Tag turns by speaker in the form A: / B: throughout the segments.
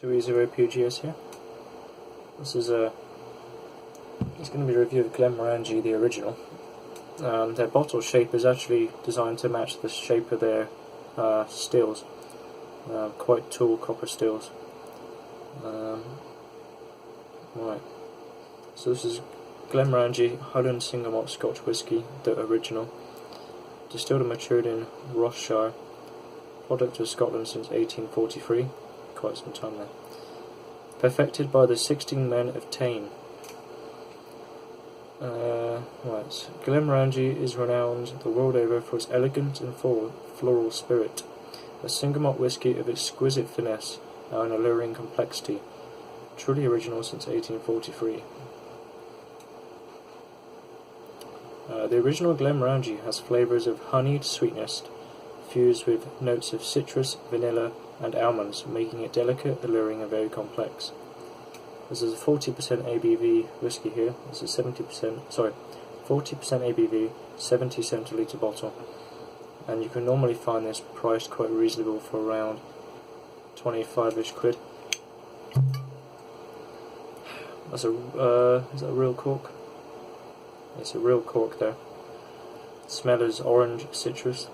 A: 2E0PGS here. This is it's going to be a review of Glenmorangie, the original. Their bottle shape is actually designed to match the shape of their stills, quite tall copper stills. Right, so this is Glenmorangie Highland Single Malt Scotch Whisky, the original, distilled and matured in Ross-shire, product of Scotland since 1843, quite some time there. Perfected by the 16 men of Tain. Right, Glenmorangie is renowned the world over for its elegant and floral spirit, a single malt whisky of exquisite finesse and alluring complexity, truly original since 1843. The original Glenmorangie has flavours of honeyed sweetness, fused with notes of citrus, vanilla, and almonds, making it delicate, alluring, and very complex. This is a 40% ABV whisky here. This is 40% ABV, 70 centilitre bottle, and you can normally find this priced quite reasonable for around 25ish quid. That's is that a real cork? It's a real cork there. Smell is orange citrus.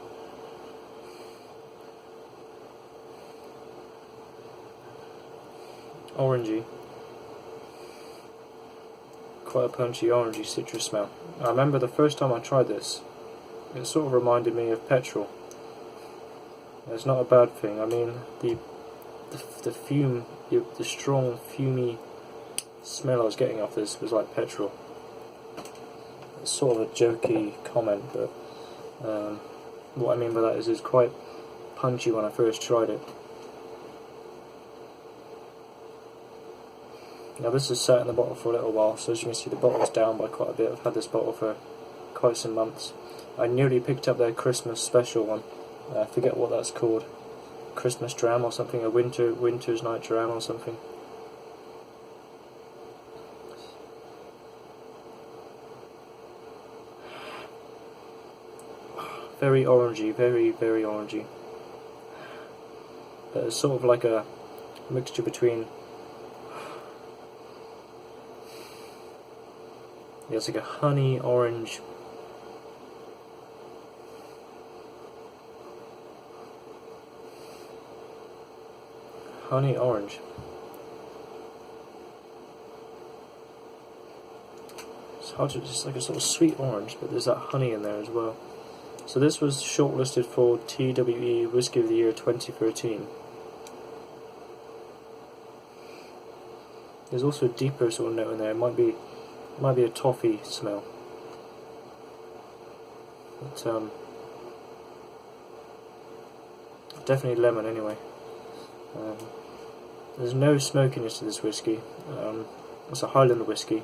A: Orangey. Quite a punchy orangey citrus smell. I remember the first time I tried this, it sort of reminded me of petrol. It's not a bad thing. I mean, the fume, the strong fumy smell I was getting off this was like petrol. It's sort of a jokey comment, but what I mean by that is it's quite punchy when I first tried it. Now this has sat in the bottle for a little while, so as you can see the bottle's down by quite a bit. I've had this bottle for quite some months. I nearly picked up their Christmas special one. I forget what that's called. Christmas dram or something, a winter's night dram or something. Very orangey, very orangey. But it's sort of like a mixture between, yeah, it's like a honey orange. Honey orange. It's hard to, just like a sort of sweet orange, but there's that honey in there as well. So this was shortlisted for TWE Whisky of the Year 2013. There's also a deeper sort of note in there. It might be a toffee smell. But definitely lemon anyway. There's no smokiness to this whisky. It's a Highland whisky,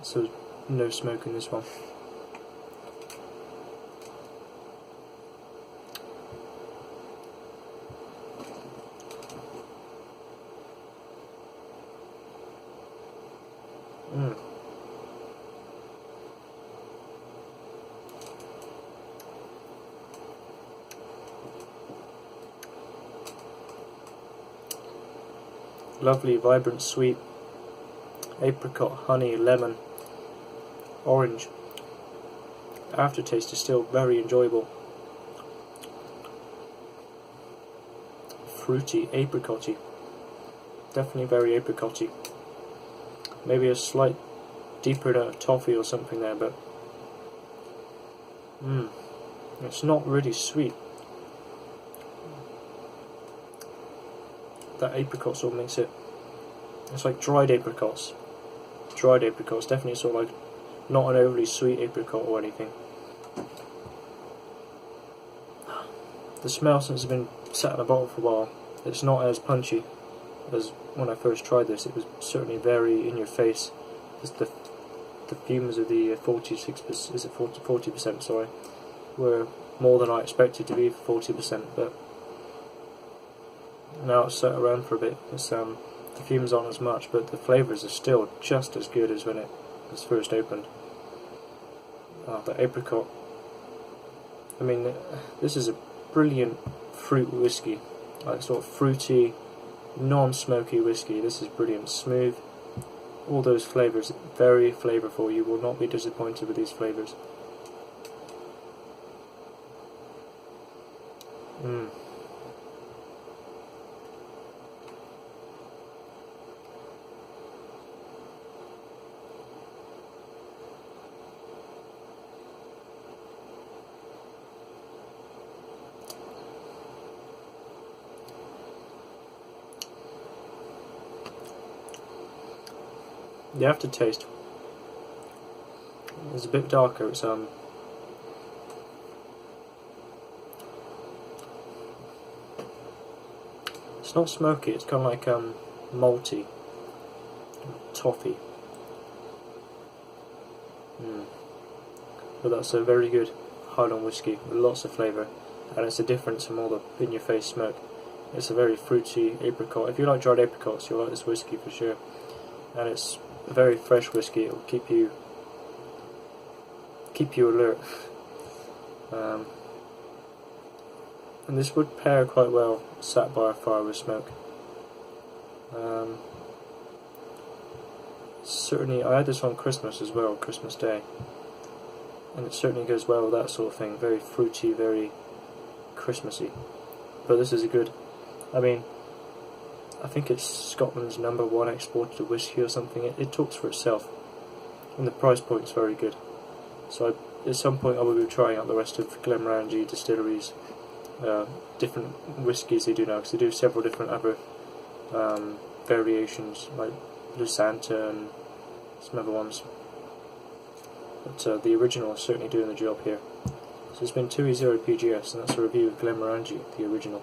A: so no smoke in this one. Lovely, vibrant, sweet apricot, honey, lemon, orange. Aftertaste is still very enjoyable. Fruity, apricotty. Definitely very apricotty. Maybe a slight deeper note of toffee or something there, but it's not really sweet. That apricot sort of makes it, it's like dried apricots. Dried apricots, definitely sort of like not an overly sweet apricot or anything. The smell, since it's been sat in a bottle for a while, it's not as punchy as when I first tried this. It was certainly very in your face. The fumes of the 46%, is it 40%, sorry, were more than I expected to be for 40%, but now it's sat around for a bit. It's, the fumes aren't as much, but the flavours are still just as good as when it was first opened. The apricot. I mean, this is a brilliant fruit whisky. like sort of fruity, non-smoky whiskey. This is brilliant. Smooth, all those flavours, very flavourful. You will not be disappointed with these flavours. The aftertaste is a bit darker. It's not smoky. It's kind of like malty, toffee. But that's a very good Highland whiskey with lots of flavour, and it's a difference from all the in-your-face smoke. It's a very fruity apricot. If you like dried apricots, you'll like this whiskey for sure. And it's a very fresh whiskey. It will keep you alert. And this would pair quite well sat by a fire with smoke. Certainly, I had this on Christmas as well, Christmas Day, and it certainly goes well with that sort of thing. Very fruity, very Christmassy. But this is a good. I mean, I think it's Scotland's #1 exported of whiskey or something. It talks for itself, and the price point is very good. So at some point I will be trying out the rest of Glenmorangie distilleries, different whiskies they do now, because they do several different other variations like Lusanta and some other ones. But the original is certainly doing the job here. So it's been 2E0 PGS, and that's a review of Glenmorangie, the original.